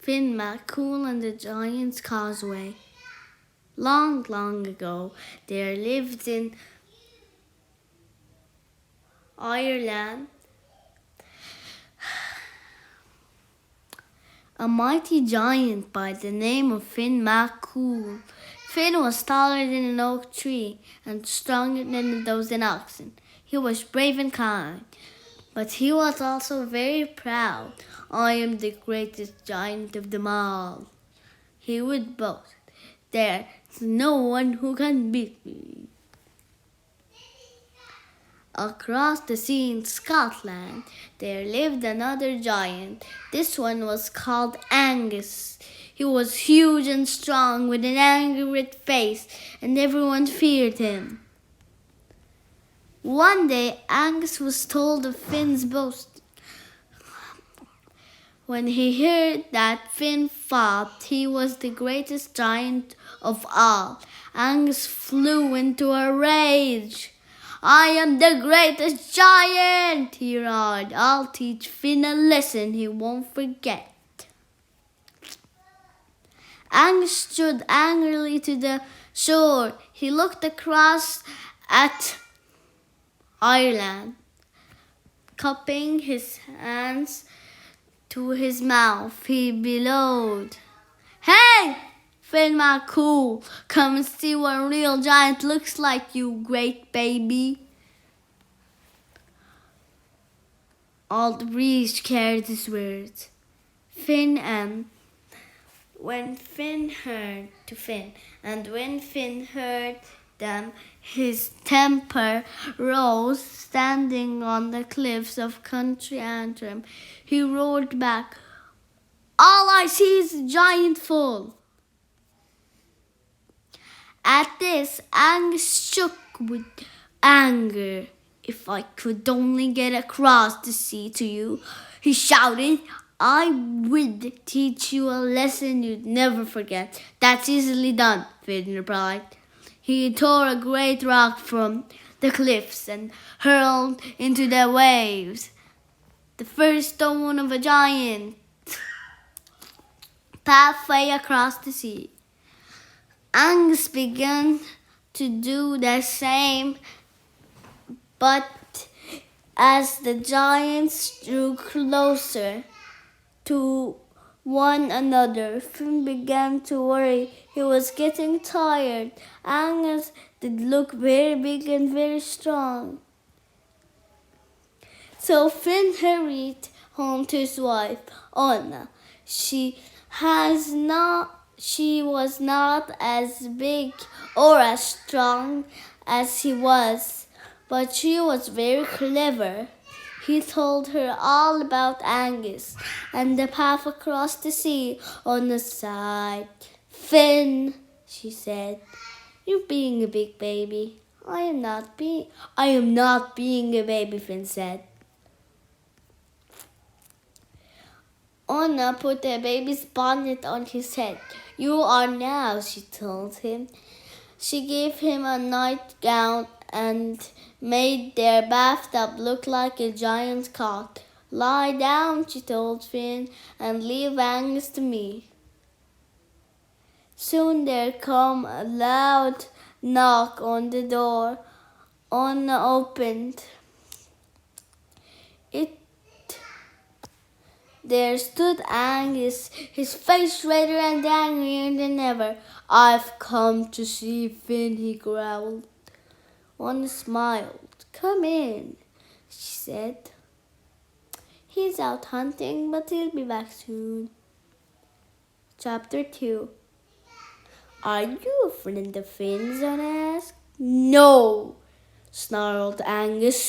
Finn MacCool and the Giant's Causeway. Long, long ago, there lived in Ireland a mighty giant by the name of Finn MacCool. Finn was taller than an oak tree and stronger than a dozen oxen. He was brave and kind, but he was also very proud. "I am the greatest giant of them all," he would boast. "There's no one who can beat me." Across the sea in Scotland, there lived another giant. This one was called Angus. He was huge and strong with an angry red face, and everyone feared him. One day, Angus was told of Finn's boast. When he heard that Finn thought he was the greatest giant of all, Angus flew into a rage. "I am the greatest giant," he roared. "I'll teach Finn a lesson he won't forget." Angus stood angrily to the shore. He looked across at Ireland, cupping his hands to his mouth. He bellowed, "Hey, Finn MacCool, come and see what a real giant looks like, you great baby." All the breeze carried his words. When Finn heard them, his temper rose. Standing on the cliffs of country Antrim, he roared back, "All I see is a giant fall." At this, Angus shook with anger. "If I could only get across the sea to you," he shouted, "I would teach you a lesson you'd never forget." "That's easily done," Finn replied. He tore a great rock from the cliffs and hurled into the waves. The first stone of a giant, halfway across the sea. Angus began to do the same, but as the giants drew closer to one another, Finn began to worry. He was getting tired. Angus did look very big and very strong. So Finn hurried home to his wife, Anna. She was not as big or as strong as he was, but she was very clever. He told her all about Angus and the path across the sea on the side. "Finn," she said, "you're being a big baby." I am not being a baby," Finn said. Anna put the baby's bonnet on his head. "You are now," she told him. She gave him a nightgown and made their bathtub look like a giant cot. "Lie down," she told Finn, "and leave Angus to me." Soon there came a loud knock on the door. Anna opened it. There stood Angus, his face redder and angrier than ever. "I've come to see Finn," he growled. Anna smiled. "Come in," she said. "He's out hunting, but he'll be back soon." Chapter 2. "Are you a friend of Finn's?" Anna asked. "No," snarled Angus.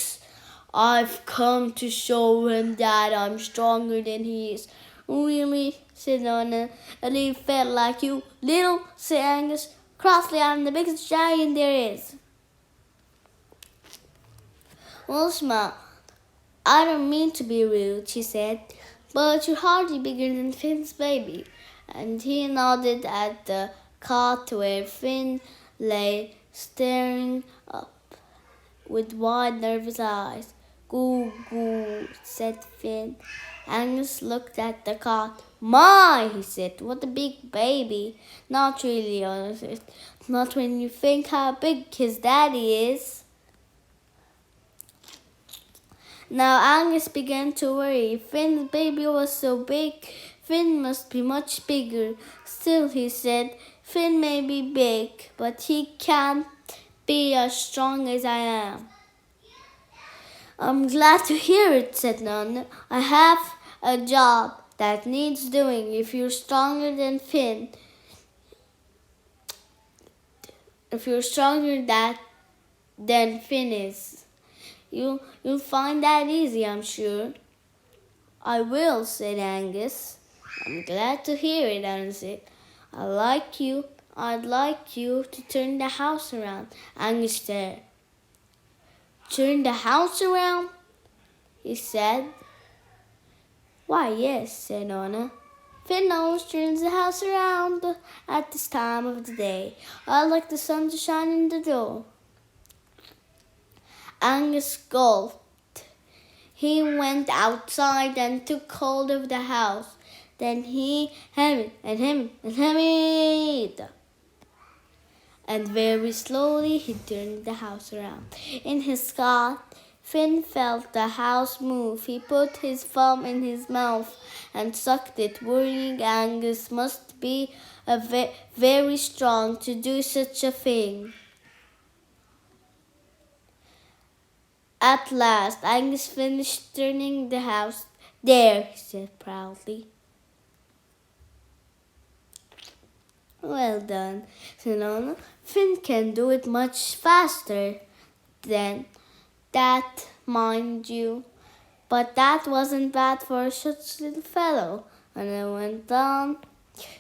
"I've come to show him that I'm stronger than he is." "Really?" said Anna. "And he felt like you." "Little," said Angus. "Crossly, I'm the biggest giant there is." Well, smile. "I don't mean to be rude," she said, "but you're hardly bigger than Finn's baby." And he nodded at the cot where Finn lay, staring up with wide, nervous eyes. "Goo, goo," said Finn, Angus looked at the cot. My, he said, what a big baby. Not really, honestly. Not when you think how big his daddy is. Now Angus began to worry. Finn's baby was so big, Finn must be much bigger. Still, he said, Finn may be big, but he can't be as strong as I am. I'm glad to hear it, said Nonna. I have a job that needs doing. If you're stronger than Finn, than Finn is, you'll find that easy, I'm sure. I will, said Angus. I'm glad to hear it, Anna said. I'd like you to turn the house around. Angus stared. Turn the house around? He said. Why, yes, said Anna. Finn always turns the house around at this time of the day. I like the sun to shine in the door. Angus gulped. He went outside and took hold of the house. Then he hammered and hammered and hammered. And very slowly he turned the house around. In his cot, Finn felt the house move. He put his thumb in his mouth and sucked it, worrying Angus must be very strong to do such a thing. At last, Angus finished turning the house. There, he said proudly. Well done, said Anna. Finn can do it much faster than that, mind you. But that wasn't bad for such a little fellow. And I went on.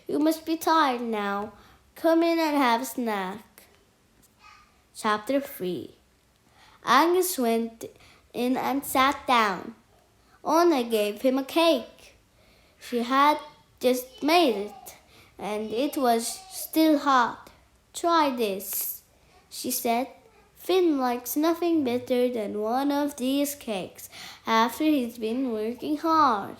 You must be tired now. Come in and have a snack. Chapter 3. Angus went in and sat down. Anna gave him a cake. She had just made it, and it was still hot. Try this, she said. Finn likes nothing better than one of these cakes after he's been working hard.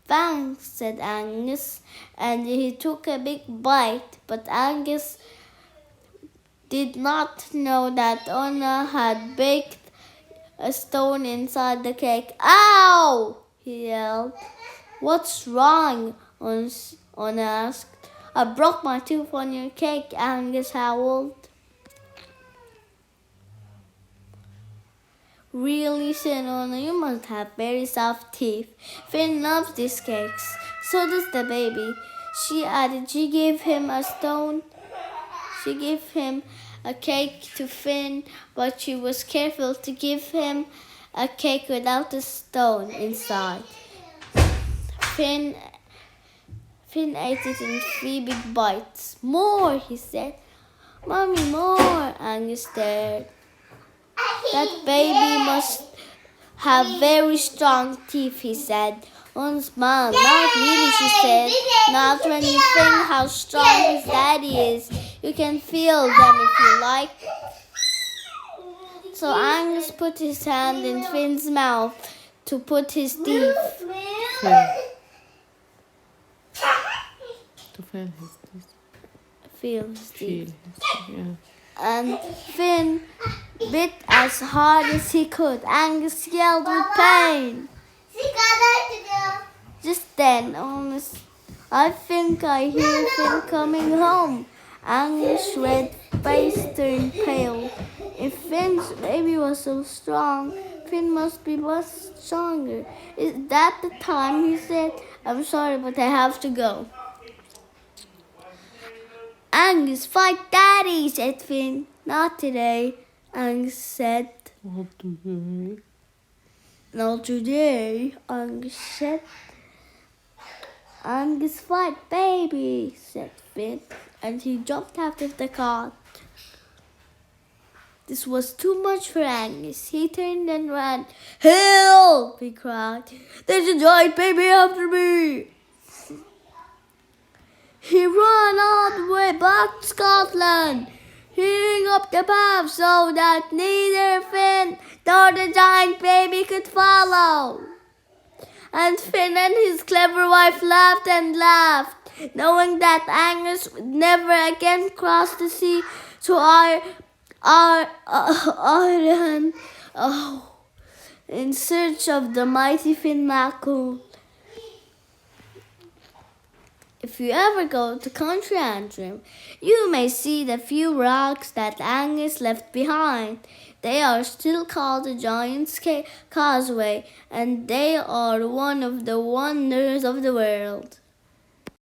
Thanks, said Angus, and he took a big bite, but Angus did not know that Anna had baked a stone inside the cake. Ow! He yelled. What's wrong? Anna asked. I broke my tooth on your cake, Angus howled. Really, said Anna, you must have very soft teeth. Finn loves these cakes. So does the baby. She added. She gave him a cake to Finn, but she was careful to give him a cake without a stone inside. Finn ate it in 3 big bites. More, he said. Mommy, more, Angus stared. That baby must have very strong teeth, he said. Anna smiled. Not really, she said. Not when you think how strong his daddy is. You can feel them if you like. So Angus put his hand in Finn's mouth to put his teeth. Feel his teeth. Yeah. And Finn bit as hard as he could. Angus yelled with pain. Just then, I think I hear Finn coming home. Angus' red face turned pale. If Finn's baby was so strong, Finn must be much stronger. Is that the time? He said. I'm sorry, but I have to go. Angus, fight Daddy, said Finn. Not today, Angus said. Not today, Angus said. Angus, fight baby, said Finn, and he jumped out of the cart. This was too much for Angus. He turned and ran. Help! He cried. There's a giant baby after me! He ran all the way back to Scotland, healing up the path so that neither Finn nor the giant baby could follow. And Finn and his clever wife laughed and laughed, knowing that Angus would never again cross the sea to Ireland, in search of the mighty Finn MacCool. If you ever go to Country Antrim, you may see the few rocks that Angus left behind. They are still called the Giant's Causeway, and they are one of the wonders of the world.